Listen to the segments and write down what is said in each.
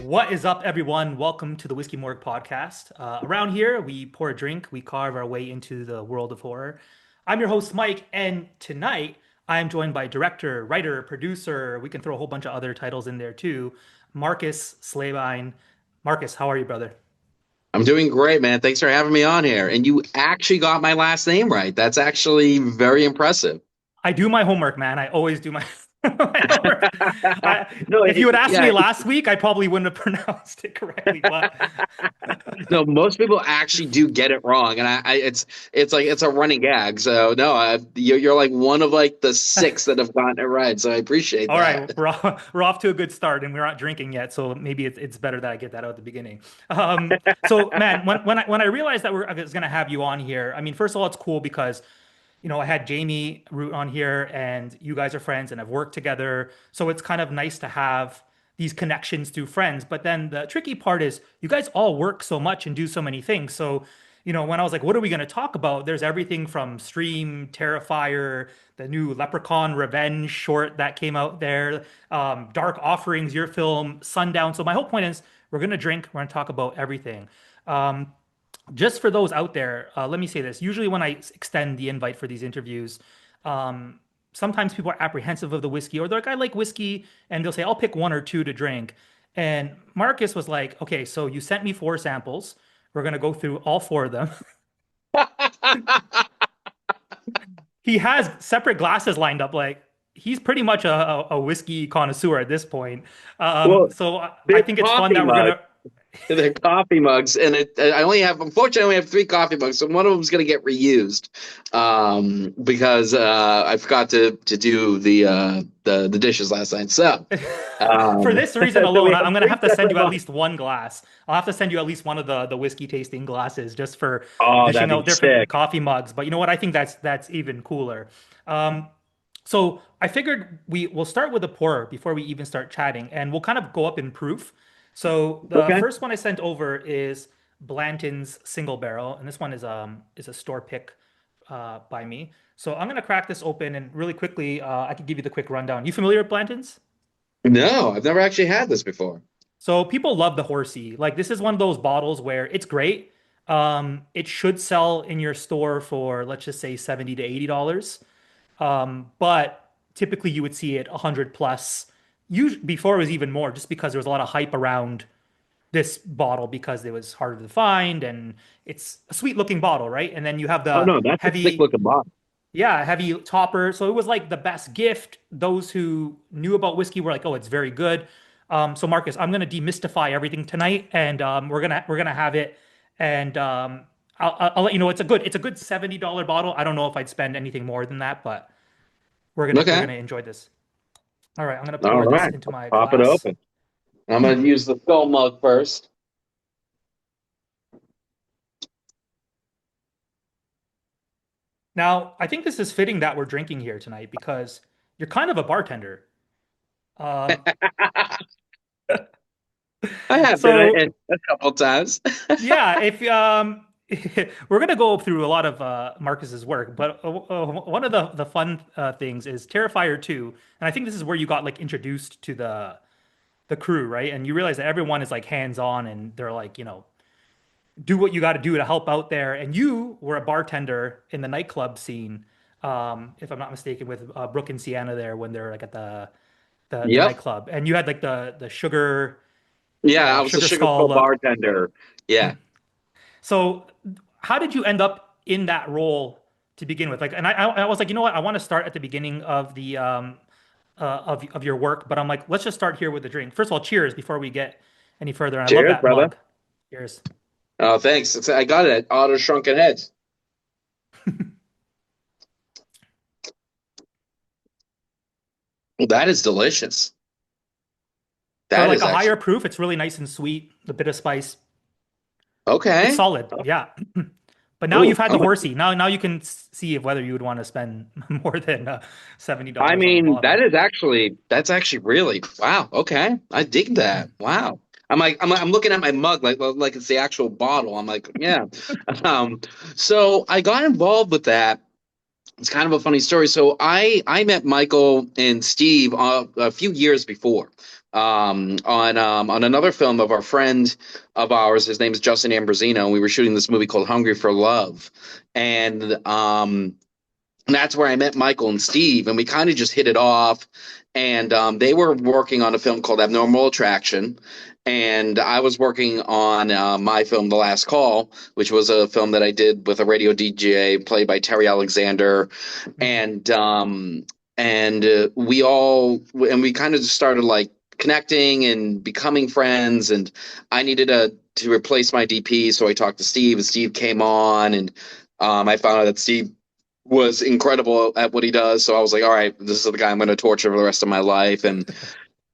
What is up, everyone? Welcome to the Whiskey Morgue Podcast. Around here, we pour a drink, we carve our way into the world of horror. I'm your host, Mike, and tonight I am joined by director, writer, producer. We can throw a whole bunch of other titles in there too. Marcus Slabine. Marcus, how are you, brother? I'm doing great, man. Thanks for having me on here. And you actually got my last name right. That's actually very impressive. I do my homework, man. I always do my, my homework. I, No, if you had asked yeah, me last week, I probably wouldn't have pronounced it correctly, but no. Most people actually do get it wrong, and it's like it's a running gag. So no, you're like one of like the six that have gotten it right. So I appreciate all right, that. we're off to a good start, and we're not drinking yet, so maybe it's better that I get that out at the beginning. So man, when I realized that I was gonna have you on here, I mean, first of all, it's cool because I had Jamie Root on here, and you guys are friends and have worked together, so it's kind of nice to have these connections through friends. But then the tricky part is you guys all work so much and do so many things. So when I was like, what are we going to talk about? There's everything from Stream, Terrifier, the new Leprechaun Revenge short that came out there, Dark Offerings, your film, Sundown. So my whole point is we're going to drink, we're going to talk about everything. Um, just for those out there, let me say this. Usually, when I extend the invite for these interviews, sometimes people are apprehensive of the whiskey, or they're like, I like whiskey, and they'll say, I'll pick one or two to drink. And Marcus was like, okay, so you sent me four samples. We're going to go through all four of them. He has separate glasses lined up. Like, he's pretty much a whiskey connoisseur at this point. Well, So I they're think it's fun coffee that we're going mugs. to. They're coffee mugs, and unfortunately, I only have three coffee mugs, so one of them's going to get reused, because I forgot to do the dishes last night. So, For um, this reason so we alone, have I'm gonna three have to send separate you at mugs. least one glass. I'll have to send you at least one of the whiskey tasting glasses just for Oh, dishing that'd out be different sick. coffee mugs. But you know what? I think that's even cooler. Um, so I figured we'll start with a pour before we even start chatting, and we'll kind of go up in proof. So the Okay. first one I sent over is Blanton's single barrel, and this one is a store pick by me. So I'm gonna crack this open and really quickly, I could give you the quick rundown. You familiar with Blanton's? No, I've never actually had this before. So people love the horsey. Like this is one of those bottles where it's great. It should sell in your store for let's just say 70 to $80. But typically you would see it 100 plus. Before it was even more, just because there was a lot of hype around this bottle because it was harder to find and it's a sweet looking bottle, right? And then you have Oh the no, that's a sick heavy, looking bottle. yeah, heavy topper. So it was like the best gift. Those who knew about whiskey were like, "Oh, it's very good." So Marcus, I'm gonna demystify everything tonight, and we're gonna have it, and I'll let you know it's a good $70 bottle. I don't know if I'd spend anything more than that, but we're gonna we're Okay. gonna enjoy this. All right, I'm gonna All pour this right. into Let's my pop it glass. open. I'm gonna use the film mug first. Now, I think this is fitting that we're drinking here tonight because you're kind of a bartender. Um, I have been so a couple times. Yeah, if we're gonna go through a lot of Marcus's work, but one of the fun things is Terrifier 2, and I think this is where you got like introduced to the crew, right? And you realize that everyone is like hands-on and they're like, do what you got to do to help out there. And you were a bartender in the nightclub scene, if I'm not mistaken, with Brooke and Sienna there when they're like at the Yep. nightclub, and you had like the sugar Yeah, I was a sugar sugar skull skull look. bartender. Yeah. So, how did you end up in that role to begin with? Like, and I was like, you know what? I want to start at the beginning of the of your work, but I'm like, let's just start here with the drink. First of all, cheers before we get any further. And I love Cheers, that brother. mug. Cheers. Oh, thanks. I got it at Auto Shrunken Heads. Well, that is delicious. For That like is a higher actually proof, it's really nice and sweet. A bit of spice. It's okay. solid. Yeah. But now Ooh, you've had the horsey. Now you can see if whether you would want to spend more than I $70 on a mean, bottle. that's actually really wow. Okay, I dig that. Wow. I'm looking at my mug like it's the actual bottle. I'm like, yeah. Um, so I got involved with that it's kind of a funny story. So I met Michael and Steve a few years before on another film of our friend of ours. His name is Justin Ambrosino. And we were shooting this movie called Hungry for Love, and that's where I met Michael and Steve, and we kind of just hit it off. And they were working on a film called Abnormal Attraction, and I was working on my film, The Last Call, which was a film that I did with a radio DJ played by Terry Alexander, Mhm. and we kind of just started like connecting and becoming friends. And I needed to replace my DP, so I talked to Steve, and Steve came on, and I found out that Steve was incredible at what he does. So I was like, all right, this is the guy I'm going to torture for the rest of my life. And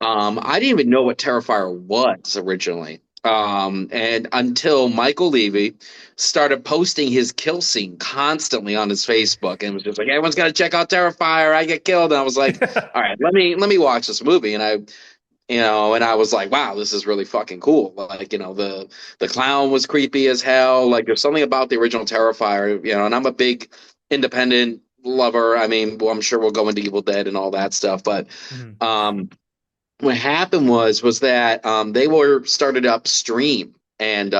I didn't even know what Terrifier was originally. And until Michael Levy started posting his kill scene constantly on his Facebook and was just like, everyone's got to check out Terrifier. I get killed. And I was like, all right, let me watch this movie. And I was like, wow, this is really fucking cool. Like, the clown was creepy as hell. Like, there's something about the original Terrifier, and I'm a big independent lover. I mean, well, I'm sure we'll go into Evil Dead and all that stuff. But Mhm. um, what happened was that they were started upstream. And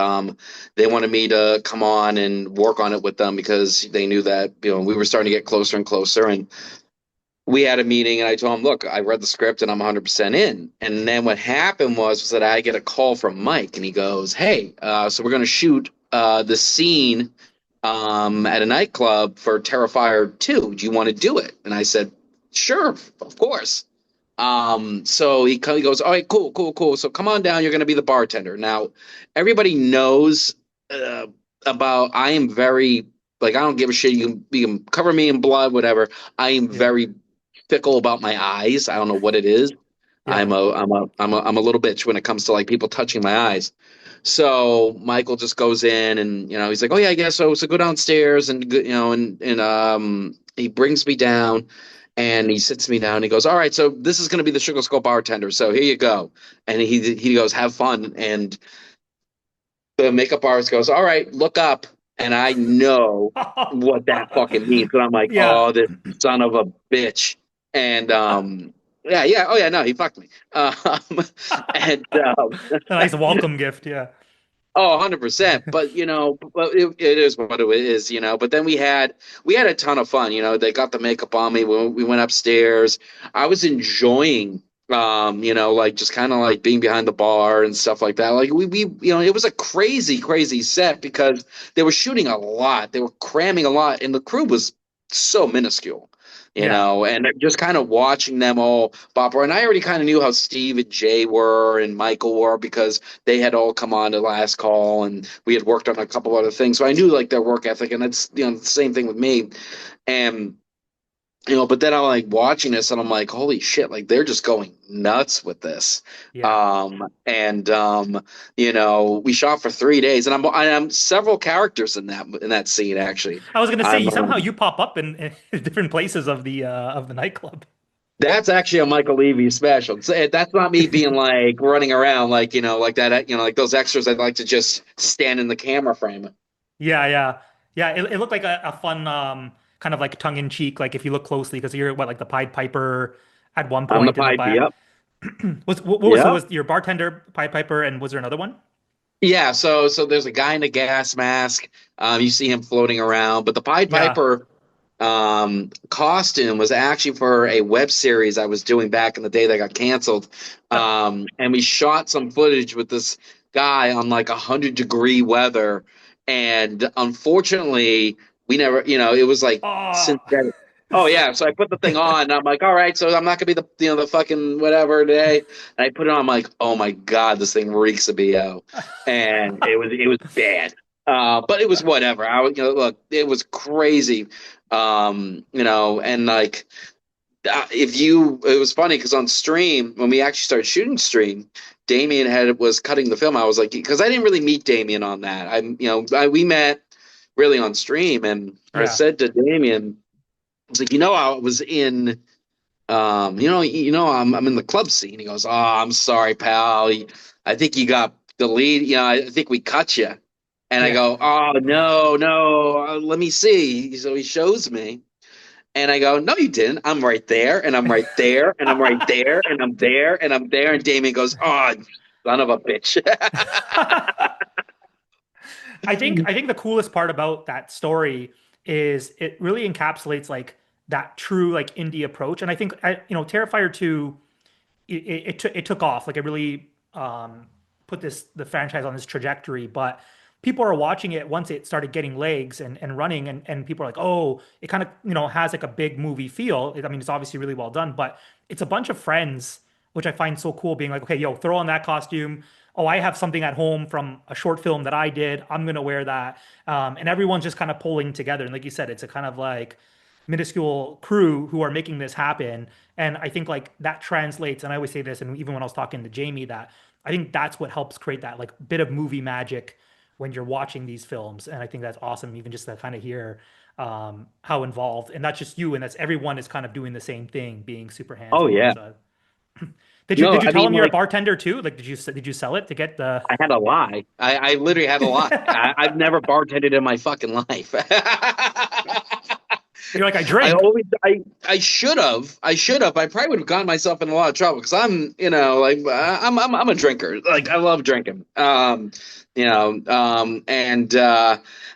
they wanted me to come on and work on it with them because they knew that we were starting to get closer and closer. And we had a meeting, and I told him, look, I read the script and I'm 100% in. And then what happened was that I get a call from Mike, and he goes, hey, so we're going to shoot the scene at a nightclub for Terrifier 2. Do you want to do it? And I said, sure, of course. So he goes, all right, cool, cool, cool. So come on down. You're going to be the bartender. Now, everybody knows uh, I am very, like, I don't give a shit. You can cover me in blood, whatever. I am Yeah. very fickle about my eyes. I don't know what it is. Yeah. I'm a little bitch when it comes to like people touching my eyes. So Michael just goes in, and he's like, oh yeah, I guess so. So go downstairs, and he brings me down, and he sits me down. And he goes, all right, so this is going to be the Sugar Skull bartender. So here you go. And he goes, have fun. And the makeup artist goes, all right, look up. And I know what that fucking means. And I'm like, Yeah. oh, this son of a bitch. And yeah, yeah, oh yeah, no, he fucked me. And A nice welcome gift. Yeah. oh, 100%. But but it is what it is. But then we had a ton of fun. They got the makeup on me when we went upstairs. I was enjoying like just kind of like being behind the bar and stuff like that. Like we it was a crazy, crazy set because they were shooting a lot. They were cramming a lot, and the crew was so minuscule. Yeah. And just kind of watching them all bop around. I already kind of knew how Steve and Jay were and Michael were because they had all come on to Last Call, and we had worked on a couple other things. So I knew like their work ethic, and it's the same thing with me. And but then I'm like watching this, and I'm like, holy shit, like they're just going nuts with this. Yeah. And we shot for 3 days, and I'm several characters in that scene actually. I was gonna say I'm you somehow you pop up in different places of the nightclub. That's actually a Michael Levy special. That's not me being like running around like that. Like those extras. I'd like to just stand in the camera frame. Yeah, yeah, yeah. It looked like a fun kind of like tongue in cheek. Like if you look closely, because you're what like the Pied Piper at one I'm the point in the pipe. back. Yep. What was Yep. your bartender Pied Piper, and was there another one? Yeah. So there's a guy in a gas mask. You see him floating around, but the Pied Yeah. Piper costume was actually for a web series I was doing back in the day that got canceled. And we shot some footage with this guy on like 100-degree weather, and unfortunately, we never, it was like Oh, synthetic. Oh yeah, so I put the thing on, and I'm like, all right, so I'm not gonna be the fucking whatever today. And I put it on, I'm like, oh my god, this thing reeks of BO, and it was bad. But it was whatever. Look, it was crazy. And like it was funny because on stream when we actually started shooting stream, Damien was cutting the film. I was like, because I didn't really meet Damien on that. We met really on stream, and I yeah. said to Damien, I was like, I was in, I'm in the club scene. He goes, oh, I'm sorry, pal. I think you got the lead. I think we cut you. And I Yeah. go, oh no, no, let me see. So he shows me, And I go, no, you didn't. I'm right there, and I'm right there, and I'm right there, and I'm there, and I'm there. And Damien goes, oh, son of a bitch. I think the coolest part about that story is it really encapsulates like that true like indie approach. And I think Terrifier 2 it took off. Like it really put the franchise on this trajectory. But people are watching it once it started getting legs and running, and people are like, oh, it kind of has like a big movie feel. I mean, it's obviously really well done, but it's a bunch of friends, which I find so cool. Being like, okay, yo, throw on that costume. Oh, I have something at home from a short film that I did. I'm gonna wear that, and everyone's just kind of pulling together. And like you said, it's a kind of like minuscule crew who are making this happen. And I think like that translates, and I always say this, and even when I was talking to Jamie, that I think that's what helps create that like bit of movie magic when you're watching these films. And I think that's awesome, even just to kind of hear how involved, and not just you, and that's everyone is kind of doing the same thing, being super hands Oh on. yeah. So did you No, did you I tell mean, him you're a like, bartender too? Like did you sell it to get the I had a lie. I literally had a lie. I've never bartended in my fucking life. you're like, I I drink. always, I should have. I should have. I probably would have gotten myself in a lot of trouble because I'm, like, I'm a drinker. Like, I love drinking. And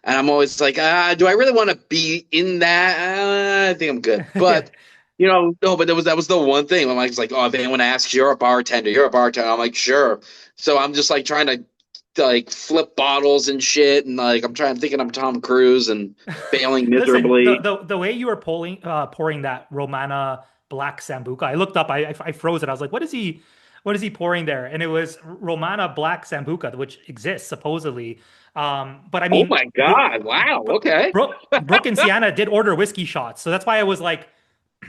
I'm always like, do I really want to be in that? I think I'm good. But, no, but that was the one thing. I'm like, oh, if anyone asks, you're a bartender, you're a bartender. I'm like, sure. So I'm just like trying to like flip bottles and shit, and like thinking I'm Tom Cruise and failing Listen, miserably. the way you were pouring that Romana Black Sambuca, I looked up, I froze it. I was like, what is he pouring there? And it was Romana Black Sambuca, which exists supposedly. But I Oh mean, my God. Wow. Okay. Brooke and Sienna did order whiskey shots, so that's why I was like,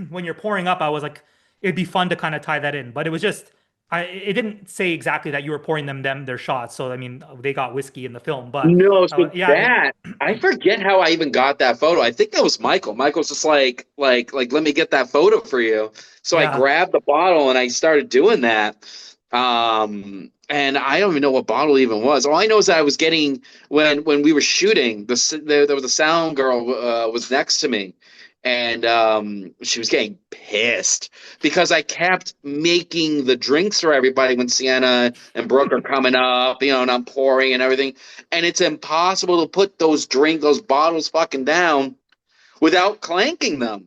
when you're pouring up, I was like, it'd be fun to kind of tie that in. But it was just, it didn't say exactly that you were pouring them their shots. So I mean, they got whiskey in the film, but No, so yeah, that I forget how I even got that photo. I think that was Michael. Michael's just like, let me get that photo for you. So I yeah. grabbed the bottle and I started doing that. And I don't even know what bottle it even was. All I know is that I was getting when we were shooting, there was a sound girl was next to me, and she was getting pissed because I kept making the drinks for everybody when Sienna and Brooke are coming up, and I'm pouring and everything, and it's impossible to put those bottles fucking down without clanking them.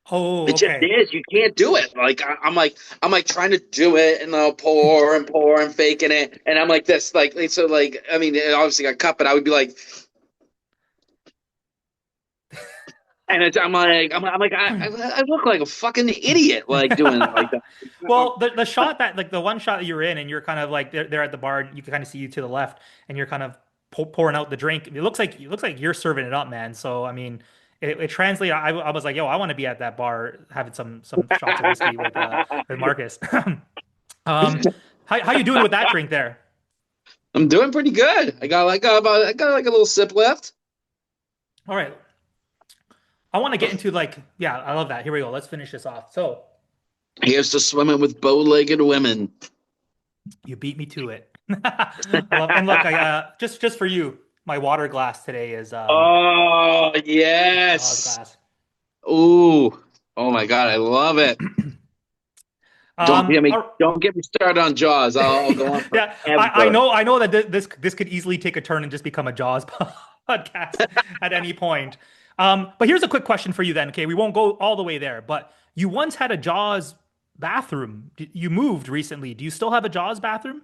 Oh, It just okay. is. You can't do it. Like I'm like trying to do it, and I'll pour and pour and faking it, and I'm like this, so like I mean, it obviously got cut, but I would be like, and I look like a fucking idiot, like doing it like that. Well, the shot that like the one shot that you're in, and you're kind of like they're at the bar, you can kind of see you to the left, and you're kind of pouring out the drink. It looks like you're serving it up, man. So I mean, it translates. I was like, yo, I want to be at that bar having some shots of whiskey with Marcus. How you doing with that drink there? I'm doing pretty good. I got like a little sip left. All right, I want to get into like, yeah, I love that. Here we go. Let's finish this off. So Here's to swimming with bow-legged women. you beat me to it. And look, I just for you, my water glass today is Oh Jaws yes. glass. Ooh. Oh my God, I love it. Um, all- Don't get me started on Jaws. I'll go on yeah, I forever. know that this could easily take a turn and just become a Jaws podcast at any point. But here's a quick question for you then. Okay, we won't go all the way there, but you once had a Jaws bathroom. You moved recently. Do you still have a Jaws bathroom?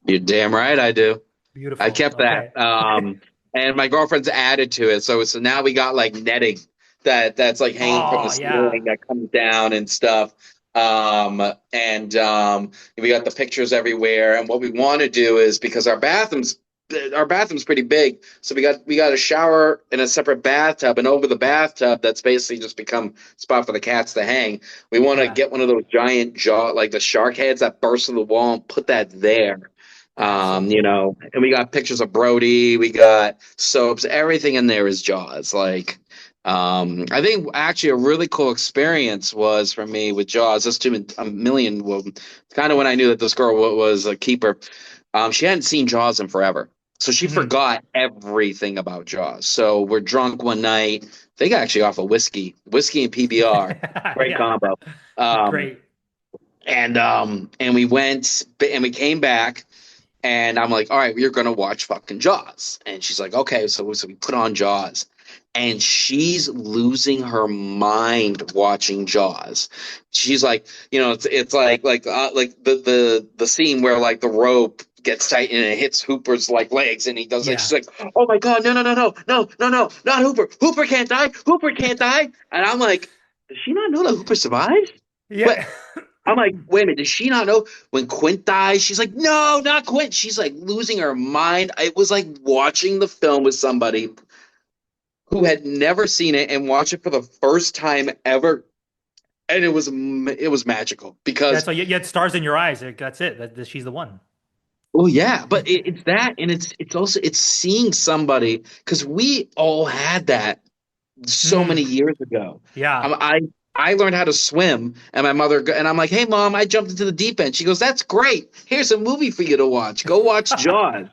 You're damn right I do. I Beautiful. kept that. Okay. And my girlfriend's added to it. So now we got like netting that's like hanging from the Oh yeah. ceiling that comes down and stuff. And we got the pictures everywhere. And what we want to do is because our bathroom's pretty big, so we got a shower in a separate bathtub, and over the bathtub that's basically just become a spot for the cats to hang. We want to Yeah. get one of those giant jaw like the shark heads that burst through the wall and put that there. That's so cool. And we got pictures of Brody, we got soaps, everything in there is Jaws. Like, I think actually a really cool experience was for me with Jaws. Just to a million, well, kind of when I knew that this girl was a keeper. She hadn't seen Jaws in forever. So she Hmm. forgot everything about Jaws. So we're drunk one night. I think actually off of whiskey and PBR, great Yeah, combo. Um, great. and we went and we came back, and I'm like, all right, we're gonna watch fucking Jaws. And she's like, okay. So we put on Jaws, and she's losing her mind watching Jaws. She's like, it's like the scene where like the rope gets tight and it hits Hooper's like legs, and he does like, Yeah, she's like, oh my god, no, not Hooper. Hooper can't die. Hooper can't die. And I'm like, does she not know that Hooper survived? What? yeah. I'm like, wait a minute, does she not know when Quint dies? She's like, no, not Quint. She's like losing her mind. It was like watching the film with somebody who had never seen it and watched it for the first time ever, and it was magical Yeah, because, so you had stars in your eyes. Like, that's it. She's the one. oh yeah, but it's that, and it's also it's seeing somebody because we all had that so many Mm, years ago. yeah. I learned how to swim, and my mother and I'm like, "Hey, mom, I jumped into the deep end." She goes, "That's great. Here's a movie for you to watch. Go watch Jaws."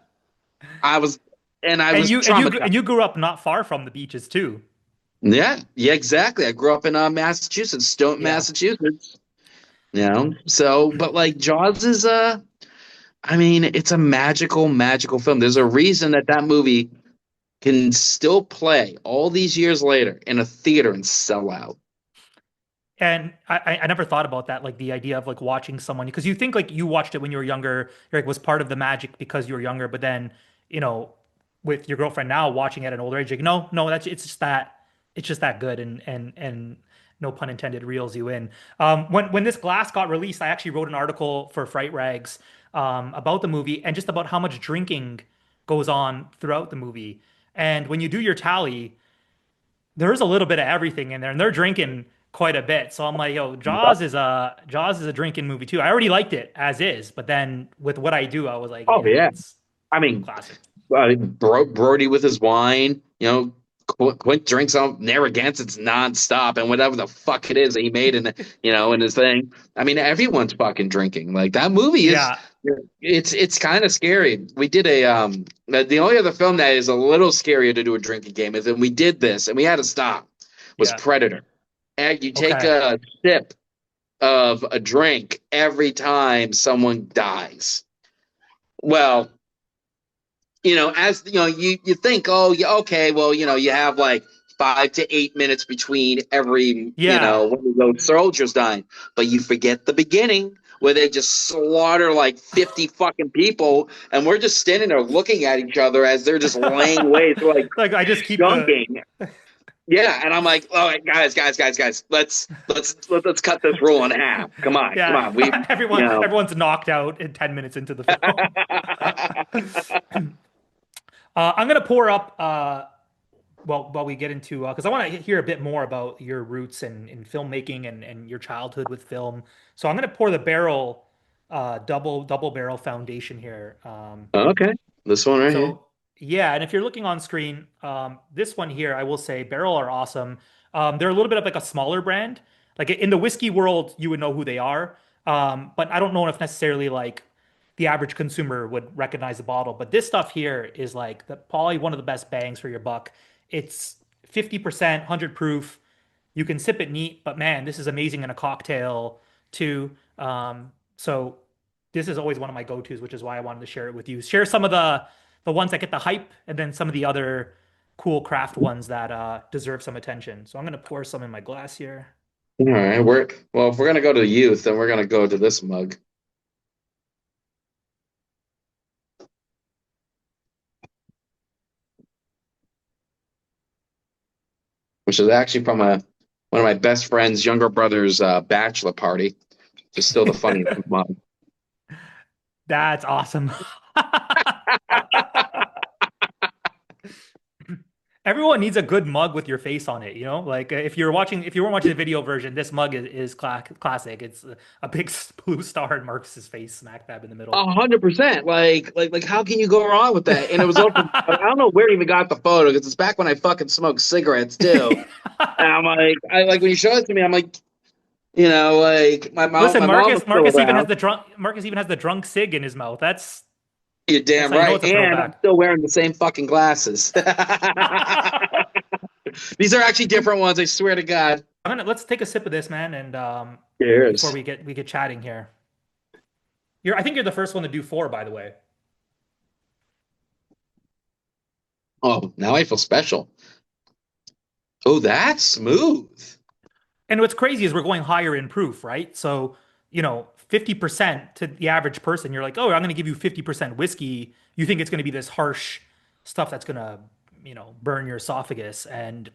I was I And was you traumatized. grew up not far from the beaches too. Yeah, yeah, exactly. I grew up in Massachusetts, Stoughton, Yeah. Massachusetts. So but like Jaws is I mean, it's a magical film. There's a reason that movie can still play all these years later in a theater and sell out. And I never thought about that, like the idea of like watching someone, because you think like you watched it when you were younger, you're like was part of the magic because you were younger, but then, you know, with your girlfriend now watching at an older age, like, no, no, that's it's just that good and no pun intended, reels you in. When this Glass got released, I actually wrote an article for Fright Rags about the movie and just about how much drinking goes on throughout the movie. And when you do your tally, there's a little bit of everything in there, and they're drinking quite a bit. So I'm like, yo, Jaws is a drinking movie too. I already liked it as is, but then with what I do, I was like, Oh yeah, yeah. it's I mean, classic. Brody with his wine, Quint drinks on Narragansett nonstop, and whatever the fuck it is that he made in his thing. I mean, everyone's fucking drinking. Like that movie is, Yeah, it's kind of scary. We did the only other film that is a little scarier to do a drinking game is, and we did this, and we had to stop, was yeah. Predator. And you take Okay. a sip of a drink every time someone dies. Well, as you think, oh, yeah, okay, well, you have like 5 to 8 minutes between every, Yeah. one of those soldiers dying, but you forget the beginning where they just slaughter like 50 fucking people, and we're just standing there looking at each other as they're just laying waste, like Like I just keep the dunking. Yeah, and I'm like, all right, guys, let's cut this rule in half. Come yeah. on, we, you know. Everyone's knocked out in 10 minutes into the film. I'm gonna pour up well while we get into because I want to hear a bit more about your roots in filmmaking and your childhood with film. So I'm gonna pour the barrel double barrel foundation here. Okay, this one right here. So yeah, and if you're looking on screen, this one here, I will say Barrel are awesome. They're a little bit of like a smaller brand. Like in the whiskey world, you would know who they are. But I don't know if necessarily like the average consumer would recognize the bottle. But this stuff here is like probably one of the best bangs for your buck. It's 50%, 100 proof. You can sip it neat, but man, this is amazing in a cocktail too. So this is always one of my go-tos, which is why I wanted to share it with you. Share some of the ones that get the hype, and then some of the other cool craft ones that deserve some attention. So I'm gonna pour some in my glass here. All right, if we're gonna go to youth, then we're gonna go to this mug, which is actually from one of my best friend's younger brother's bachelor party. Just still the funniest mug. That's awesome. Everyone needs a good mug with your face on it, you know? Like if you weren't watching the video version, this mug is classic. It's a big blue star and Marcus's face smack dab in the middle. 100%. Like, how can you go wrong with that? And it was also, I don't know where he even got the photo because it's back when I fucking smoked cigarettes too. And I'm like, when you showed it to me, I'm like, like my Listen, mom was still around. Marcus even has the drunk sig in his mouth. That's You're That's damn how you know right. it's a And I'm throwback. still wearing the same fucking glasses. These are actually different ones, I swear to God. Let's take a sip of this, man, and before Cheers. we get chatting here. I think you're the first one to do four, by the way. Oh, now I feel special. Oh, that's smooth. And what's crazy is we're going higher in proof, right? So, 50% to the average person, you're like, oh, I'm going to give you 50% whiskey. You think it's going to be this harsh stuff that's going to, burn your esophagus and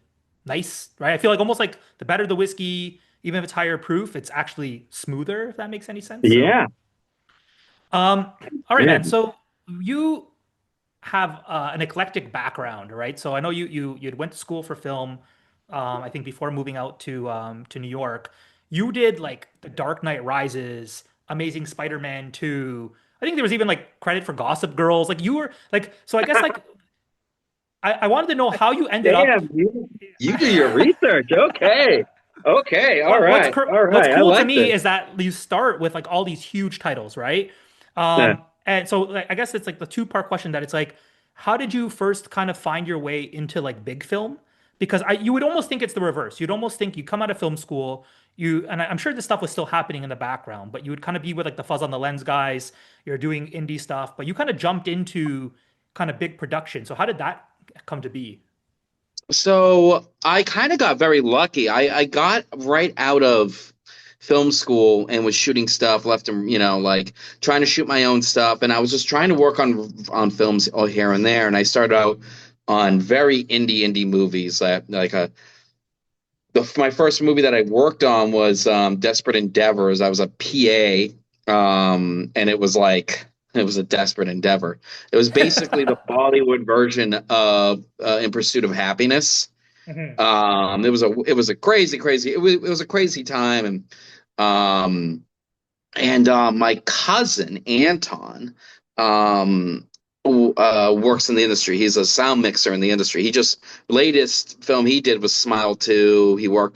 nice, right? I feel like almost like the better the whiskey, even if it's higher proof, it's actually smoother, if that makes any sense. So, Yeah. um, all right, Yeah. man. So you have an eclectic background, right? So I know you went to school for film. I think before moving out to New York, you did like The Dark Knight Rises, Amazing Spider-Man 2. I think there was even like credit for Gossip Girls. Like you were like, so I guess like I wanted to know how you ended up. Damn, you do your research. Okay. Okay. All What what's right. cur- All what's right. I cool to like me this. is that you start with like all these huge titles, right? Yeah. And so like, I guess it's like the two-part question that it's like, how did you first kind of find your way into like big film? Because you would almost think it's the reverse. You'd almost think you come out of film school, I'm sure this stuff was still happening in the background, but you would kind of be with like the Fuzz on the Lens guys, you're doing indie stuff, but you kind of jumped into kind of big production. So how did that come to be? So I kind of got very lucky. I got right out of film school and was shooting stuff left and like trying to shoot my own stuff, and I was just trying to work on films all here and there. And I started out on very indie movies like my first movie that I worked on was Desperate Endeavors. I was a PA, and it was a desperate endeavor. It was basically the Bollywood version of In Pursuit of Happiness. Mhm. It was a crazy crazy time, um, and my cousin Anton um, works in the industry. He's a sound mixer in the industry. Latest film he did was Smile 2. He Wow.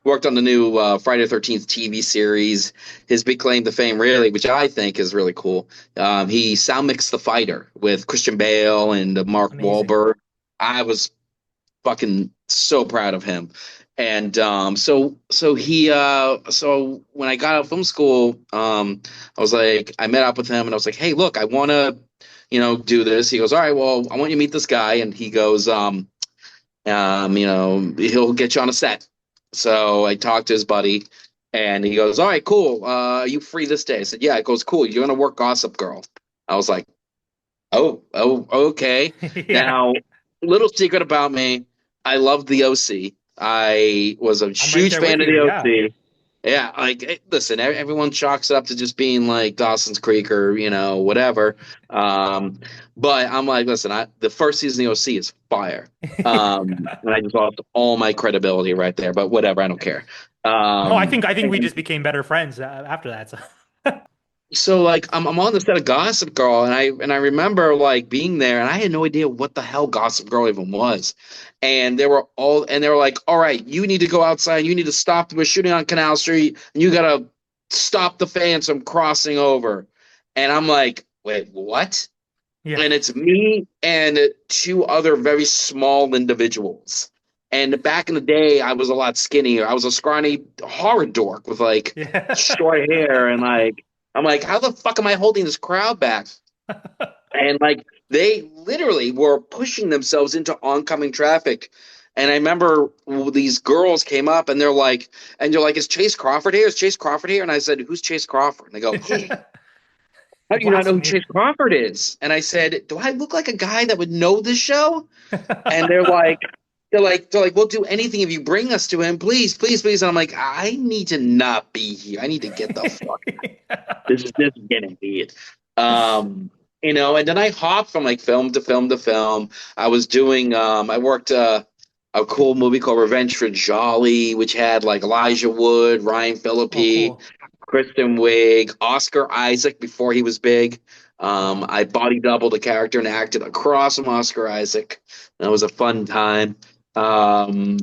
worked on the new Friday the 13th TV series. His big claim to fame, really, which I think is really cool. He sound mixed The Fighter with Christian Bale and Mark Amazing. Wahlberg. I was fucking so proud of him. And so when I got out of film school, I met up with him and I was like, hey, look, I want to, do this. He goes, all right, well, I want you to meet this guy. And he goes, he'll get you on a set. So I talked to his buddy and he goes, all right, cool. Are you free this day? I said, yeah. It goes, cool. You're going to work Gossip Girl. I was like, oh, okay. Yeah. Now, little secret about me, I loved the OC. I was a I'm right huge there with fan of you. the Yeah. OC. Yeah, listen, everyone chalks it up to just being like Dawson's Creek or whatever. Um, but I'm like, listen, the first season of the OC is fire. And I just lost all my credibility right there. But whatever, I don't care. No, I think we And just became better friends after that. So. so like I'm on the set of Gossip Girl and I remember like being there and I had no idea what the hell Gossip Girl even was. And they were like, all right, you need to go outside, you need to stop, we're shooting on Canal Street, and you gotta stop the fans from crossing over. And I'm like, wait, what? Yeah. And it's me and two other very small individuals. And back in the day, I was a lot skinnier. I was a scrawny horror dork with like Yeah. short hair, and like I'm like, how the fuck am I holding this crowd back? And like they literally were pushing themselves into oncoming traffic. And I remember these girls came up and they're like, is Chase Crawford here? Is Chase Crawford here? And I said, who's Chase Crawford? And they go, how do you not know who Blasphemy. Chase Crawford is? And I said, do I look like a guy that would know this show? And they're like, we'll do anything if you bring us to him, please, please, please. And I'm like, I need to not be here. I need to get the fuck. This is getting weird. And then I hopped from like film to film to film. I worked a cool movie called Revenge for Jolly, which had like Elijah Wood, Ryan Oh, Phillippe, cool. Kristen Wiig, Oscar Isaac before he was big. Wow. I body doubled a character and acted across from Oscar Isaac. That was a fun time. Um,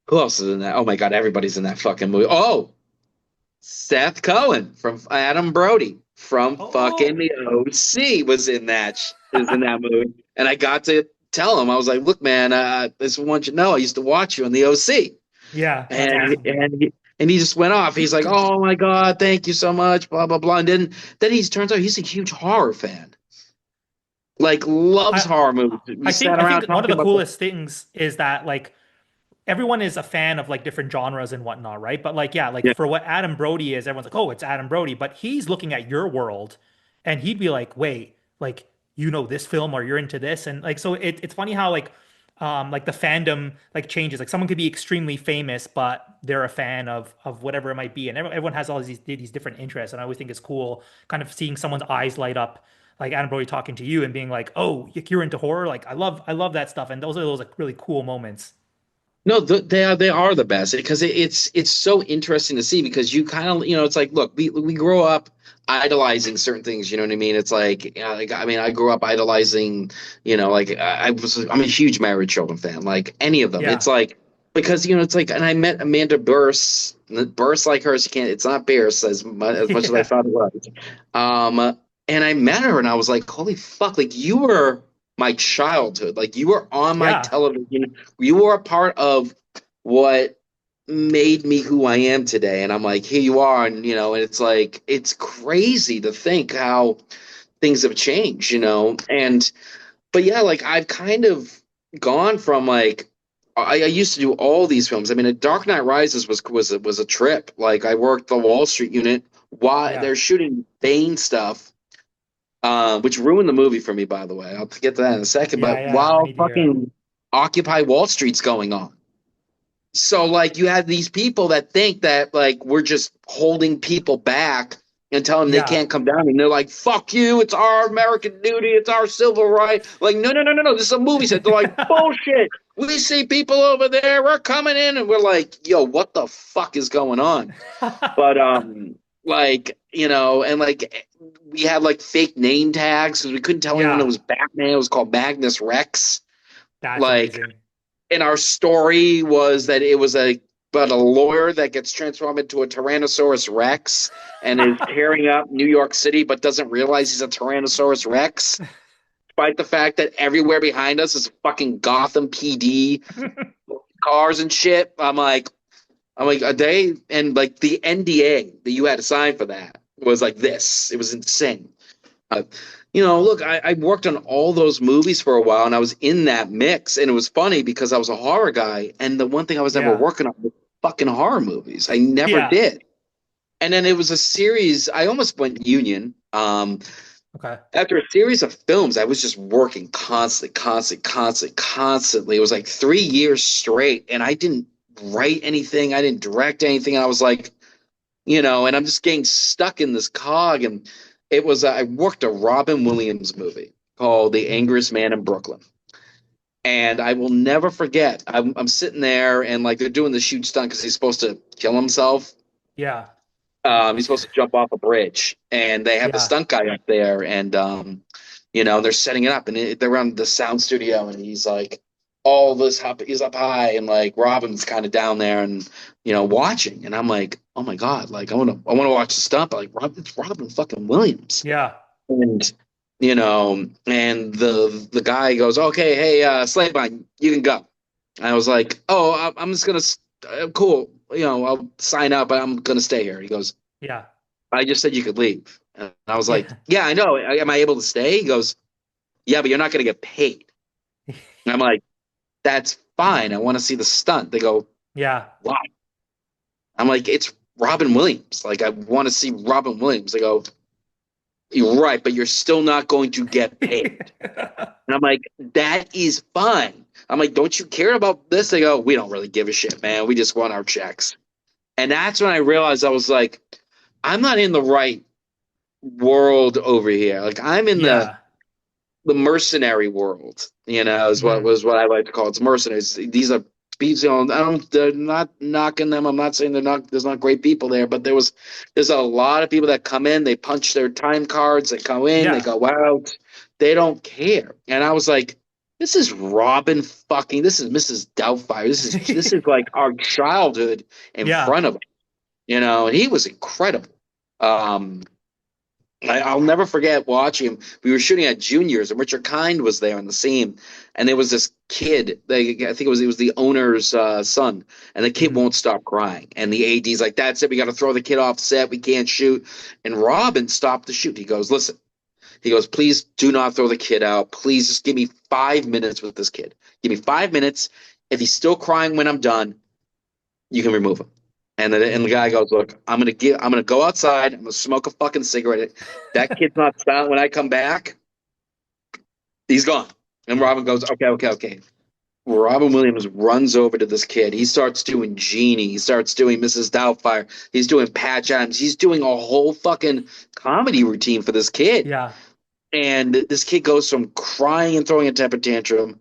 who else is in that? Oh my God, everybody's in that fucking movie. Oh, Seth Cohen from Adam Brody. from fucking Oh, the OC is in that movie, and I got to tell him, I was like, "Look, man, I just want you to know I used to watch you on the OC," yeah, that's and awesome. he just went off. He's like, "Oh my god, thank you so much," blah blah blah, and then he turns out he's a huge horror fan, like loves I horror movies. We sat I around think one of talking the about the coolest things is that like everyone is a fan of like different genres and whatnot, right? But like, yeah, like yeah. for what Adam Brody is, everyone's like, oh, it's Adam Brody. But he's looking at your world and he'd be like, wait, like, you know this film or you're into this. And like, so it's funny how like the fandom like changes. Like someone could be extremely famous, but they're a fan of whatever it might be. And everyone has all these different interests. And I always think it's cool kind of seeing someone's eyes light up. Like Adam Brody talking to you and being like, "Oh, you're into horror." Like I love that stuff, and those like really cool moments. No, they are the best because it's so interesting to see because you kind of it's like look we grow up idolizing certain things, you know what I mean? It's like I mean I grew up idolizing, like I'm a huge Married Children fan, like any of them. It's Yeah. like because it's like, and I met Amanda Burse like her, she can't, it's not Bierce as much as I Yeah. thought it was. And I met her and I was like, holy fuck, like you were my childhood, like you were on my Yeah. television, you were a part of what made me who I am today. And I'm like, here you are. And, and it's like, it's crazy to think how things have changed, And, but yeah, like I've kind of gone from like, I used to do all these films. I mean, Dark Knight Rises was a trip. Like I worked the Wall Street unit while Yeah. they're shooting Bane stuff, which ruined the movie for me, by the way. I'll get to that in a second. Yeah. But Yeah. I while need to hear it. fucking Occupy Wall Street's going on. So like you have these people that think that like we're just holding people back and telling them they Yeah. can't come down, and they're like, "Fuck you! It's our American duty. It's our civil right." Like, no, no, no, no, no. This is a movie set. They're like, "Bullshit! We see people over there. We're coming in," and we're like, "Yo, what the fuck is going on?" But like and like we had like fake name tags because we couldn't tell anyone it Yeah. was Batman. It was called Magnus Rex. That's Like amazing. and our story was that it was a lawyer that gets transformed into a Tyrannosaurus Rex and is tearing up New York City, but doesn't realize he's a Tyrannosaurus Rex, despite the fact that everywhere behind us is fucking Gotham PD cars and shit. I'm like a day, and like the NDA that you had to sign for that was like this. It was insane. Uh, look, I worked on all those movies for a while, and I was in that mix, and it was funny because I was a horror guy, and the one thing I was never Yeah. working on was fucking horror movies. I never Yeah. did. And then it was a series. I almost went union. Okay. After a series of films, I was just working constantly. It was like 3 years straight, and I didn't write anything. I didn't direct anything. And I was like, and I'm just getting stuck in this cog. And it was I worked a Robin Williams movie called The Mm. Angriest Man in Brooklyn, and I will never forget. I'm sitting there and like they're doing the shoot stunt because he's supposed to kill himself. Yeah. He's supposed to jump off a bridge, and they have the Yeah. stunt guy up there, and they're setting it up, and they're on the sound studio, and he's like, all this up, he's up high, and like Robin's kind of down there, and watching, and I'm like, oh my god, like I want to watch the stunt, but like it's Robin fucking Williams, Yeah. and and the guy goes, okay, hey, Slabine, you can go. And I was like, oh, I'm just gonna, cool, I'll sign up, but I'm gonna stay here. He goes, Yeah. I just said you could leave. And I was like, Yeah. yeah, I know. Am I able to stay? He goes, yeah, but you're not gonna get paid. And I'm like, that's fine. I want to see the stunt. They go, Yeah. why? I'm like, it's Robin Williams. Like, I want to see Robin Williams. They go, you're right, but you're still not going to get paid. And I'm like, that is fine. I'm like, don't you care about this? They go, we don't really give a shit, man. We just want our checks. And that's when I realized I was like, I'm not in the right world over here. Like I'm in the Yeah. mercenary world, is Mhm. what I like to call it. It's mercenaries. These are people, they're not knocking them. I'm not saying there's not great people there, but there's a lot of people that come in, they punch their time cards, they go in, they Yeah. go out, they don't care. And I was like, this is this is Mrs. Doubtfire. This is like our childhood in Yeah. front of us, and he was incredible. Um, I'll never forget watching him. We were shooting at Juniors, and Richard Kind was there on the scene. And there was this kid. I think it was the owner's son, and the kid Mhm. won't stop crying. And the AD's like, "That's it. We got to throw the kid off set. We can't shoot." And Robin stopped the shoot. He goes, "Listen." He goes, "Please do not throw the kid out. Please just give me 5 minutes with this kid. Give me 5 minutes. If he's still crying when I'm done, you can remove him." And the guy goes, "Look, I'm gonna go outside. I'm gonna smoke a fucking cigarette. That kid's not silent. When I come back, he's gone." And Robin goes, "Okay, okay, okay." Robin Williams runs over to this kid. He starts doing Genie. He starts doing Mrs. Doubtfire. He's doing Patch Adams. He's doing a whole fucking comedy routine for this kid. Yeah. And this kid goes from crying and throwing a temper tantrum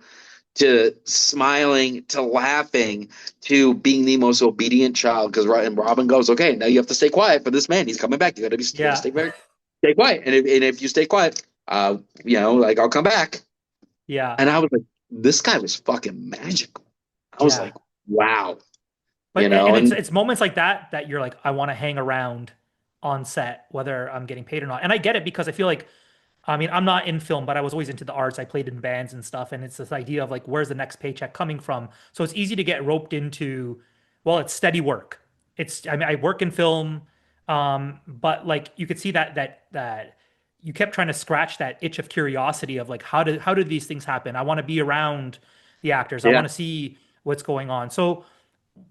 to smiling to laughing to being the most obedient child. Because Robin goes, "Okay, now you have to stay quiet for this man. He's coming back. You got to Yeah. stay quiet. And if you stay quiet, like I'll come back." Yeah. And I was like, this guy was fucking magical. I was Yeah. like, wow, But you know, and and it's moments like that that you're like, I want to hang around on set, whether I'm getting paid or not. And I get it because I feel like, I mean, I'm not in film, but I was always into the arts. I played in bands and stuff, and it's this idea of like, where's the next paycheck coming from? So it's easy to get roped into, well, it's steady work. I mean, I work in film, but like you could see that you kept trying to scratch that itch of curiosity of like, how did these things happen? I want to be around the actors. I yeah. want to see what's going on. So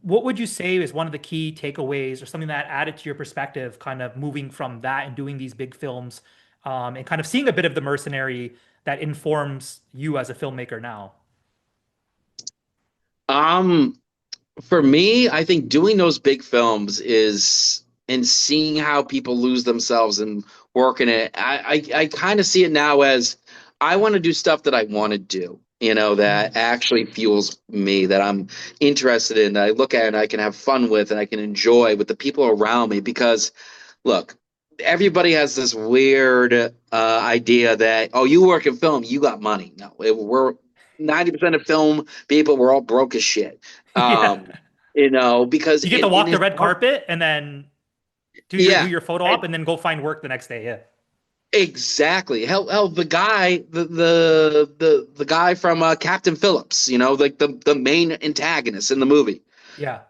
what would you say is one of the key takeaways or something that added to your perspective, kind of moving from that and doing these big films, and kind of seeing a bit of the mercenary that informs you as a filmmaker now? Um, for me, I think doing those big films is and seeing how people lose themselves and working it. I kind of see it now as I want to do stuff that I want to do. That Mm. actually fuels me, that I'm interested in, that I look at and I can have fun with and I can enjoy with the people around me. Because look, everybody has this weird idea that, oh, you work in film, you got money. No, we're 90% of film people, we're all broke as shit. Yeah. Um, because You get to walk the it's red carpet and then do yeah, your photo op and then go find work the next day. Yeah. exactly. Hell, the guy from Captain Phillips, like the main antagonist in the movie. Yeah.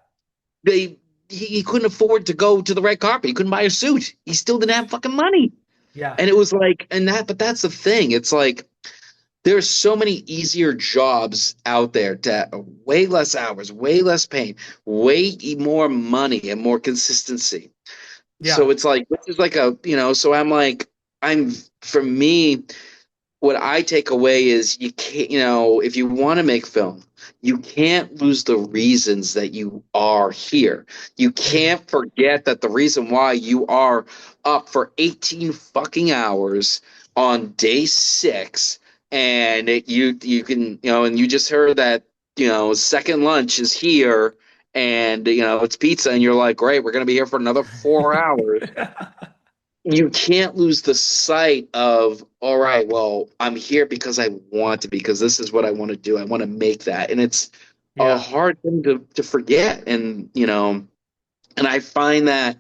They he couldn't afford to go to the red carpet. He couldn't buy a suit. He still didn't have fucking money. Yeah. And it was like, but that's the thing. It's like there's so many easier jobs out there that are way less hours, way less pain, way more money and more consistency. Yeah. So it's like this is like so for me, what I take away is you can't, if you want to make film, you can't lose the reasons that you are here. You Mm. can't forget that the reason why you are up for 18 fucking hours on day 6, and you can, and you just heard that, second lunch is here, and it's pizza, and you're like, great, we're gonna be here for another 4 hours. You can't lose the sight of, all right, well, I'm here because I want to, because this is what I want to do. I want to make that. And it's a Yeah. hard thing to forget. And I find that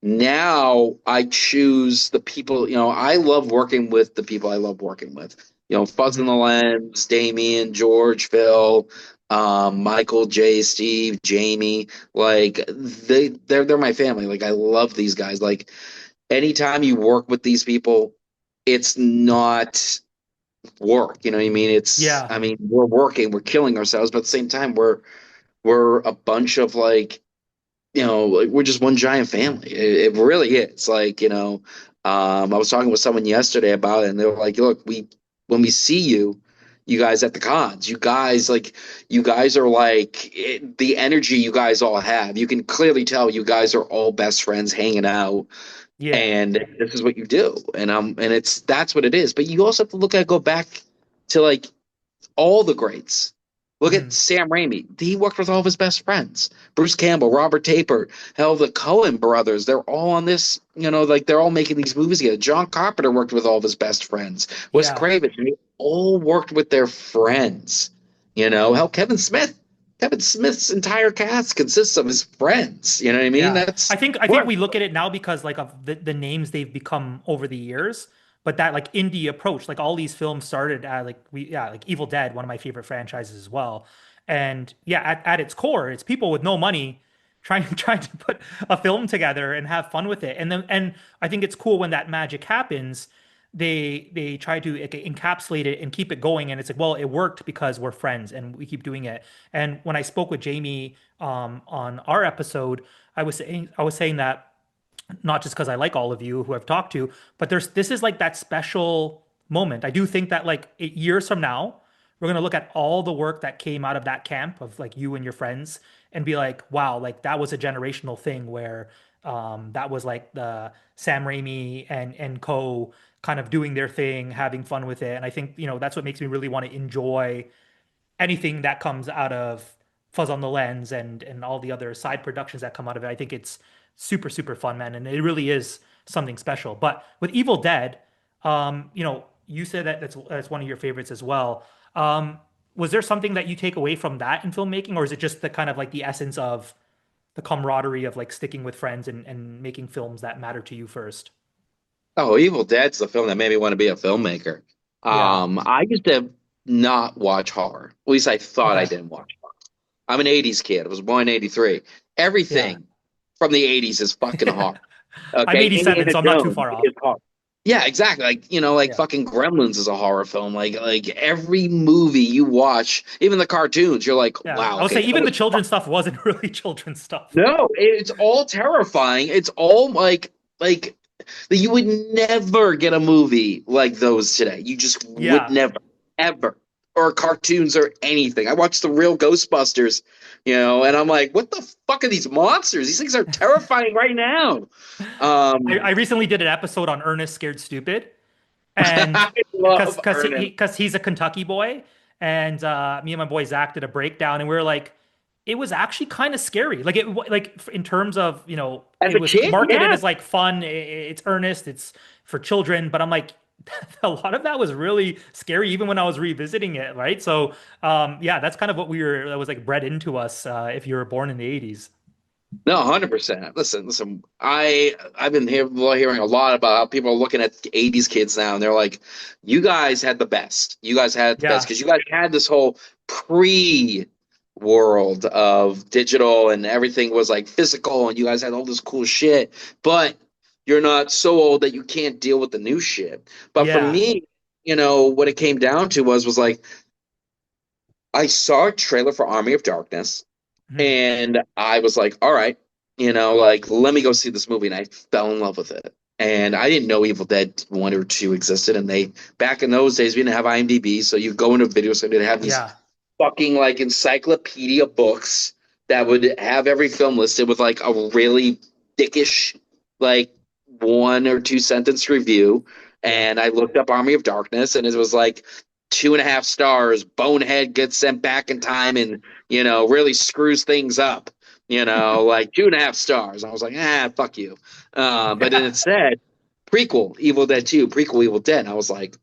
now I choose the people, I love working with the people I love working with. Fuzz in the Mhm. Lens, Damien, George, Phil, Michael, Jay, Steve, Jamie. Like they're my family. Like I love these guys. Like anytime you work with these people, it's not work. You know what I mean? Yeah. I mean, we're working, we're killing ourselves, but at the same time, we're a bunch of like, like we're just one giant family. It really is. Like, I was talking with someone yesterday about it, and they were like, look, when we see you, you guys at the cons, you guys are like the energy you guys all have. You can clearly tell you guys are all best friends hanging out, Yeah. and this is what you do, and that's what it is. But you also have to go back to like all the greats. Look at Mhm. Sam Raimi. He worked with all of his best friends. Bruce Campbell, Robert Taper, hell, the Coen brothers. They're all on this, like they're all making these movies together. John Carpenter worked with all of his best friends. Wes Yeah. Craven. They all worked with their friends. Hell, Kevin Smith. Kevin Smith's entire cast consists of his friends. You know what I mean? Yeah. That's I think work. we look at it now because like of the names they've become over the years, but that like indie approach, like all these films started at like like Evil Dead, one of my favorite franchises as well. And yeah, at its core, it's people with no money trying trying to put a film together and have fun with it. And I think it's cool when that magic happens. They try to like, encapsulate it and keep it going, and it's like, well, it worked because we're friends and we keep doing it. And when I spoke with Jamie on our episode, I was saying that not just because I like all of you who I've talked to, but this is like that special moment. I do think that like 8 years from now, we're gonna look at all the work that came out of that camp of like you and your friends and be like, wow, like that was a generational thing where that was like the Sam Raimi and co kind of doing their thing, having fun with it. And I think, that's what makes me really want to enjoy anything that comes out of Fuzz on the Lens and all the other side productions that come out of it. I think it's super, super fun, man. And it really is something special. But with Evil Dead, you said that that's one of your favorites as well. Was there something that you take away from that in filmmaking, or is it just the kind of like the essence of the camaraderie of like sticking with friends and making films that matter to you first? Oh, Evil Dead's the film that made me want to be a filmmaker. Yeah. I used to not watch horror. At least I thought I Okay. didn't watch horror. I'm an 80s kid. I was born in 83. Yeah. Everything from the 80s is fucking horror. I'm Okay, 87, Indiana so I'm not too Jones far off. is horror. Yeah, exactly. Like, like Yeah. fucking Gremlins is a horror film. Like every movie you watch, even the cartoons, you're like, Yeah. wow, I would okay, say even the children's stuff wasn't really children's stuff. no, it's all terrifying. It's all like you would never get a movie like those today. You just would Yeah. never, ever. Or cartoons or anything. I watched the real Ghostbusters, and I'm like, what the fuck are these monsters? These things are terrifying right now. I Um, recently did an episode on Ernest Scared Stupid, and I love Ernest. because he's a Kentucky boy, and me and my boy Zach did a breakdown, and we were like, it was actually kind of scary. Like in terms of As it a was kid, marketed yeah. as like fun. It's earnest. It's for children, but I'm like. A lot of that was really scary, even when I was revisiting it, right? So, yeah, that's kind of what that was like bred into us, if you were born in the 80s. No, 100%. Listen. I've been hearing a lot about how people are looking at 80s kids now, and they're like, "You guys had the best. You guys had the best Yeah. because you guys had this whole pre-world of digital and everything was like physical, and you guys had all this cool shit. But you're not so old that you can't deal with the new shit." But for Yeah. me, what it came down to was like I saw a trailer for Army of Darkness. Mhm. And I was like, all right, like let me go see this movie. And I fell in love with it. And I didn't know Evil Dead 1 or 2 existed. And back in those days, we didn't have IMDb. So you go into a video store, they'd have these Yeah. fucking like encyclopedia books that would have every film listed with like a really dickish, like 1 or 2 sentence review. Yeah. And I looked up Army of Darkness and it was like 2.5 stars. Bonehead gets sent back in time and really screws things up. Like 2.5 stars. I was like, fuck you. But then Yeah. it said prequel Evil Dead 2, prequel Evil Dead. And I was like,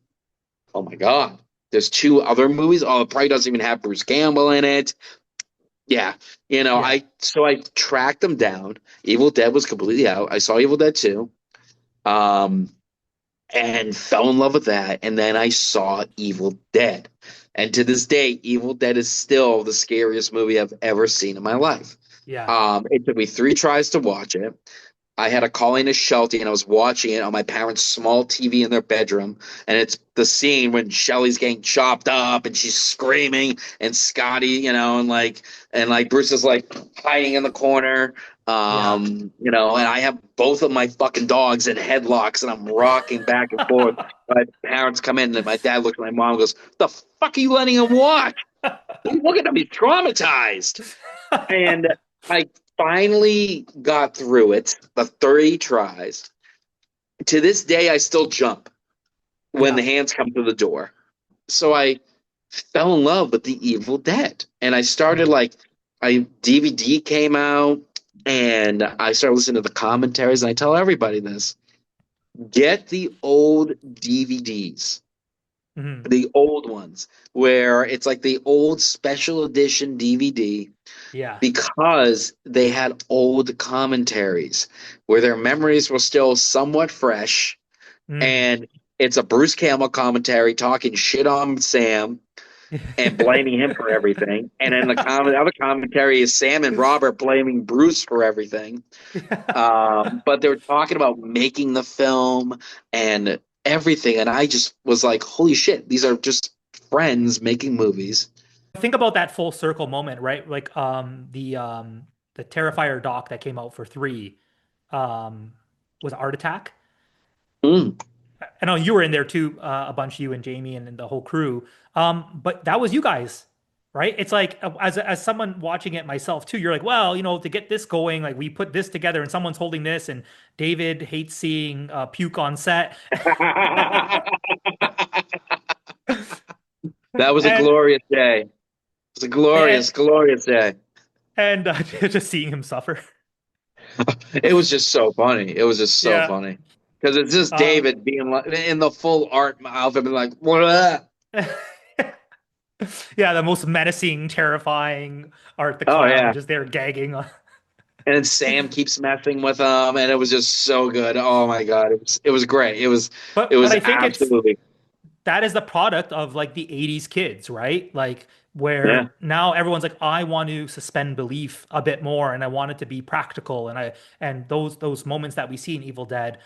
oh my God, there's 2 other movies. Oh, it probably doesn't even have Bruce Campbell in it. Yeah. Yeah. I tracked them down. Evil Dead was completely out. I saw Evil Dead 2. Um, and fell in love with that. And then I saw Evil Dead. And to this day, Evil Dead is still the scariest movie I've ever seen in my life. Yeah. It took me 3 tries to watch it. I had a calling to Shelty, and I was watching it on my parents' small TV in their bedroom. And it's the scene when Shelly's getting chopped up, and she's screaming, and Scotty, and Bruce is like hiding in the corner. Yeah. And I have both of my fucking dogs in headlocks, and I'm rocking back and forth. My parents come in, and my dad looks at my mom and goes, "The fuck are you letting him watch? Look at him, he's traumatized." And I finally got through it, the 30 tries. To this day, I still jump when the Yeah. hands come to the door. So I fell in love with The Evil Dead. And I started Mhm. DVD came out and I started listening to the commentaries. And I tell everybody this: get the old DVDs Hmm. the old ones, where it's like the old special edition DVD Yeah. because they had old commentaries where their memories were still somewhat fresh. Mm. And it's a Bruce Campbell commentary talking shit on Sam and blaming him for everything. And then other commentary is Sam and Robert blaming Bruce for everything. Yeah. But they were talking about making the film and everything. And I just was like, holy shit, these are just friends making movies. Think about that full circle moment, right? Like the Terrifier doc that came out for three was Art Attack. Mm. I know you were in there too, a bunch, you and Jamie and the whole crew. But that was you guys, right? It's like as someone watching it myself too, you're like, well, to get this going, like we put this together and someone's holding this, and David hates seeing puke on set. That was a and glorious day. It was a and glorious, glorious day. and just seeing him suffer. It was just so funny. It was just so Yeah. funny because it's just Um, David being like in the full art outfit, being like, "What?" yeah, the most menacing, terrifying Art the Oh Clown, yeah. just there gagging. And then Sam keeps messing with him, and it was just so good. Oh my god, it was great. It But was I think absolutely that is the product of like the 80s kids, right? Like yeah. where now everyone's like, I want to suspend belief a bit more and I want it to be practical. And those moments that we see in Evil Dead,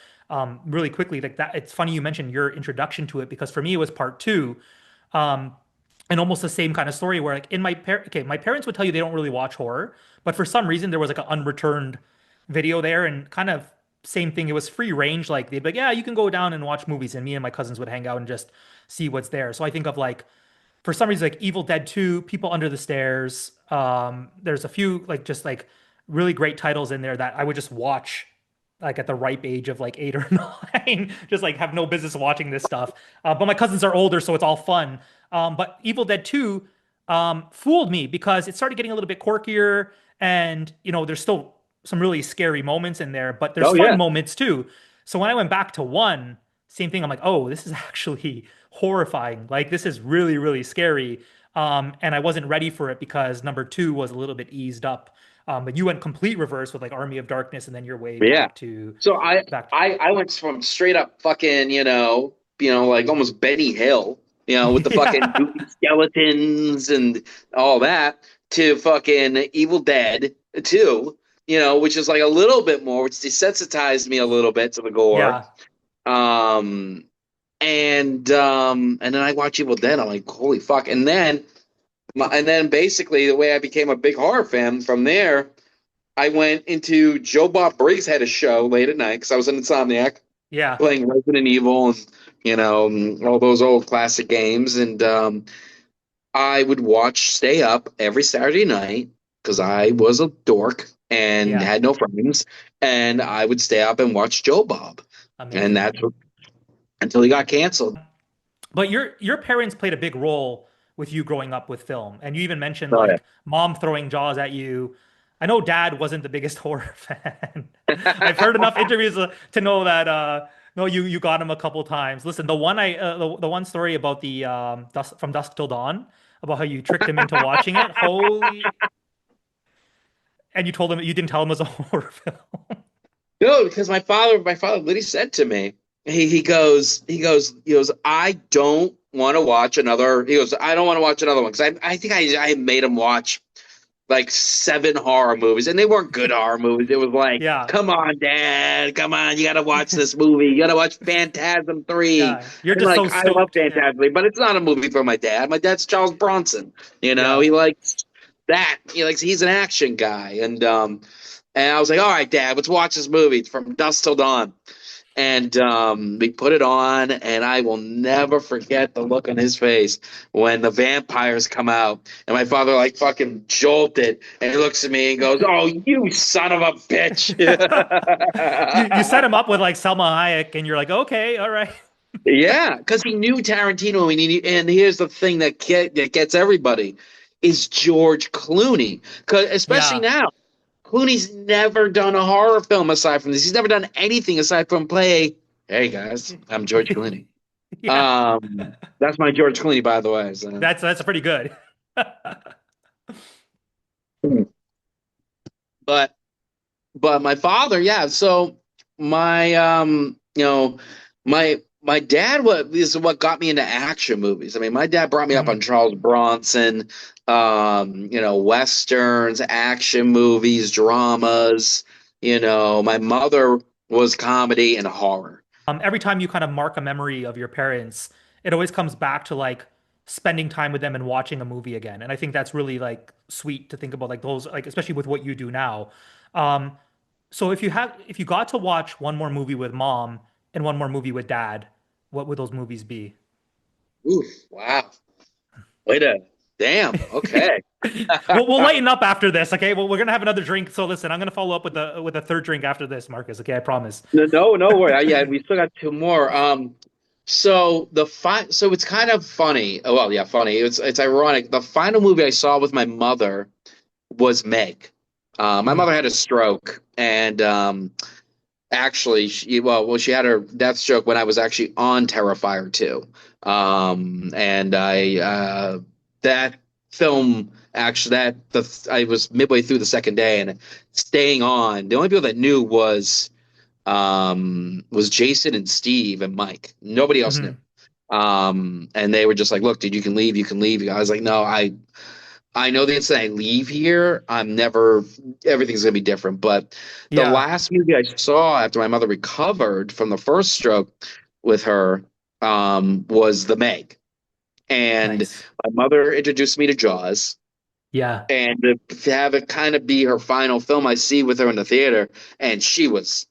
really quickly, like that, it's funny you mentioned your introduction to it because for me it was part two. Um, and almost the same kind of story where like my parents would tell you they don't really watch horror, but for some reason there was like an unreturned video there and kind of same thing. It was free range. Like they'd be like, yeah, you can go down and watch movies. And me and my cousins would hang out and just see what's there. So I think of like, for some reason, like Evil Dead 2, People Under the Stairs. There's a few like just like really great titles in there that I would just watch like at the ripe age of like 8 or 9, just like have no business watching this stuff. But my cousins are older, so it's all fun. But Evil Dead 2 fooled me because it started getting a little bit quirkier, and there's still some really scary moments in there, but there's Oh fun yeah. moments too. So when I went back to one, same thing. I'm like, oh, this is actually horrifying. Like this is really, really scary. And I wasn't ready for it because number two was a little bit eased up. But you went complete reverse with like Army of Darkness, and then your way Yeah. back to So I back. I went from straight up fucking like almost Benny Hill, with the fucking Yeah, goofy skeletons and all that to fucking Evil Dead 2, which is like a little bit more, which desensitized me a little bit to the gore. yeah, Um, and then I watch Evil Dead. I'm like, holy fuck! And then basically the way I became a big horror fan from there, I went into Joe Bob Briggs had a show late at night because I was an insomniac yeah. playing Resident Evil and all those old classic games, and I would watch Stay Up every Saturday night because I was a dork and Yeah. had no friends, and I would stay up and watch Joe Bob, and Amazing. that's what, until he got canceled. But your parents played a big role with you growing up with film, and you even mentioned Oh like mom throwing Jaws at you. I know dad wasn't the biggest horror fan. I've heard enough interviews to know that no, you got him a couple times. Listen, the one story about the from Dusk Till Dawn about how you tricked him into watching it. Holy, and you told him you didn't tell him it was a horror film. No, because my father literally said to me, he goes, I don't want to watch another. He goes, I don't want to watch another one because I think I made him watch like 7 horror movies, and they weren't good horror movies. It was like, Yeah, come on, Dad, come on, you got to watch this movie. You got to watch Phantasm 3. yeah. You're And just like, so I love stoked. Yeah, Phantasm 3, but it's not a movie for my dad. My dad's Charles Bronson. yeah. He likes that. He's an action guy, and I was like, all right, Dad, let's watch this movie. It's from dusk till dawn. And we put it on, and I will never forget the look on his face when the vampires come out. And my father, like, fucking jolted, and he looks at me and goes, "Oh, you son of a bitch!" You set him up with like Selma Hayek, and you're like, okay, all right. Yeah, because he knew Tarantino, and here's the thing that gets everybody is George Clooney, 'cause especially Yeah, now. Clooney's never done a horror film aside from this. He's never done anything aside from play. Hey guys, I'm George Clooney. Yeah. That's my George Clooney, by the way. So. That's pretty good. But my father, yeah. So my my dad is what got me into action movies. I mean, my dad brought me up on Mhm. Charles Bronson, westerns, action movies, dramas. My mother was comedy and horror. Every time you kind of mark a memory of your parents, it always comes back to like spending time with them and watching a movie again. And I think that's really like sweet to think about like those like especially with what you do now. Um, so if you got to watch one more movie with mom and one more movie with dad, what would those movies be? Oof, wow. Wait a damn. Okay. We'll lighten up after this, okay? Well, we're gonna have another drink. So listen, I'm gonna follow up with a third drink after this, Marcus. Okay, I promise. No, no, no worry. Yeah, we still got two more. So it's kind of funny. Oh, well, yeah, funny. It's ironic. The final movie I saw with my mother was Meg. My Mm, mother had a stroke, and actually, she had her death stroke when I was actually on Terrifier 2. And that film actually I was midway through the second day and staying on. The only people that knew was Jason and Steve and Mike. Nobody else knew. mhm. And they were just like, "Look, dude, you can leave. You can leave." I was like, "No, I know the instant I leave here, I'm never. Everything's gonna be different." But the Yeah, last movie I saw after my mother recovered from the first stroke with her was The Meg, and nice. my mother introduced me to Jaws. Yeah, And to have it kind of be her final film I see with her in the theater, and she was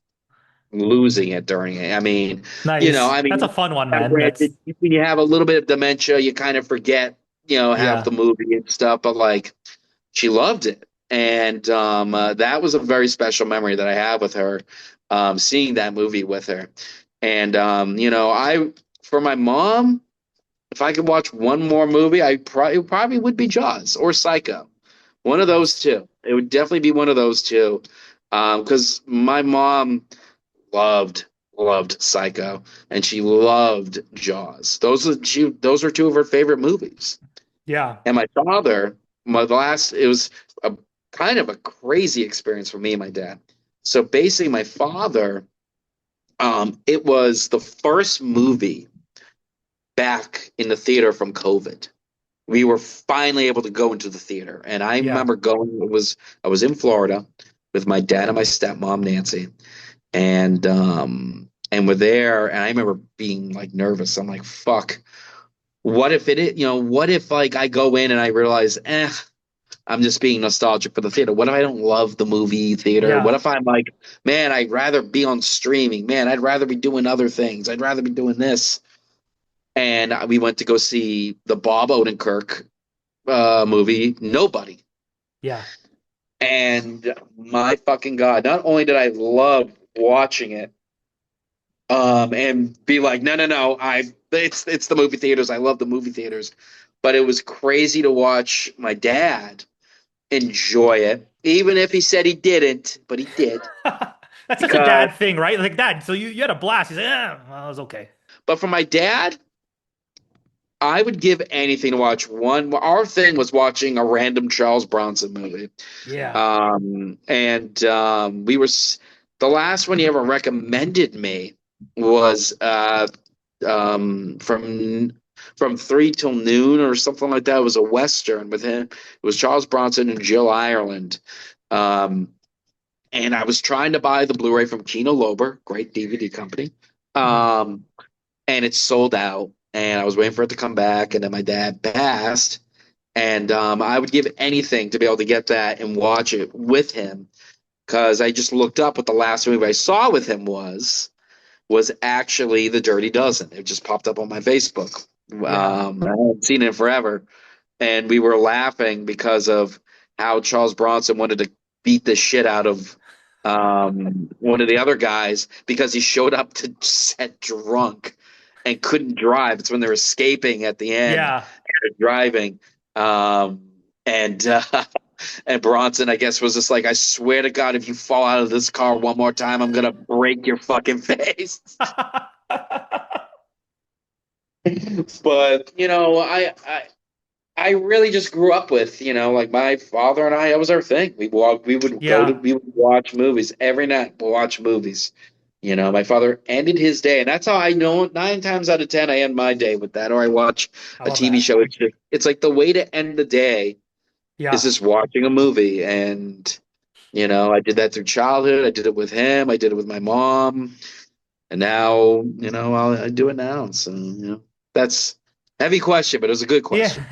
losing it during it. I mean, nice. I That's a mean, fun one, now man. That's granted, when you have a little bit of dementia, you kind of forget, half yeah, the movie and stuff, but like she loved it. And that was a very special memory that I have with her, seeing that movie with her. And, for my mom, if I could watch one more movie, it probably would be Jaws or Psycho. One of those nice. two. It would definitely be one of those two. Because my mom loved Psycho, and she loved Jaws. Those are two of her favorite movies. Yeah. And my father, it was a kind of a crazy experience for me and my dad. So basically, my father, it was the first movie back in the theater from COVID. We were finally able to go into the theater, and I Yeah. remember going. I was in Florida with my dad and my stepmom Nancy, and we're there, and I remember being like nervous. I'm like, fuck, what if what if like I go in and I realize, I'm just being nostalgic for the theater. What if I don't love the movie theater? What Yeah. if I'm like, man, I'd rather be on streaming. Man, I'd rather be doing other things. I'd rather be doing this. And we went to go see the Bob Odenkirk movie, Nobody. Yeah. And my fucking God, not only did I love watching it, and be like, no, no, no, it's the movie theaters. I love the movie theaters, but it was crazy to watch my dad enjoy it, even if he said he didn't, but he did That's such a because. dad thing, right? Like, dad, so you had a blast. He's like, yeah, well, it was okay. But for my dad, I would give anything to watch one. Our thing was watching a random Charles Bronson movie, Yeah. and the last one he ever recommended me was from 3 till noon or something like that. It was a western with him. It was Charles Bronson and Jill Ireland. Um, and I was trying to buy the Blu-ray from Kino Lorber, great DVD company. Mhm. Um, and it's sold out. And I was waiting for it to come back, and then my dad passed. And I would give anything to be able to get that and watch it with him because I just looked up what the last movie I saw with him was actually The Dirty Dozen. It just popped up on my Facebook. Yeah. I haven't seen it in forever, and we were laughing because of how Charles Bronson wanted to beat the shit out of one of the other guys because he showed up to set drunk and couldn't drive. It's when they're escaping at the end, Yeah. driving. And and Bronson, I guess, was just like, I swear to God, if you fall out of this car one more time, I'm gonna break your fucking face. But I really just grew up with, like my father and I, that was our thing. Yeah, we would watch movies every night. We'll watch movies. My father ended his day, and that's how I know 9 times out of 10 I end my day with that, or I watch I a love TV that. show. It's like the way to end the day is Yeah. just watching a movie. And, I did that through childhood. I did it with him. I did it with my mom. And now, I do it now. So, that's a heavy question, but it was a good Yeah. question.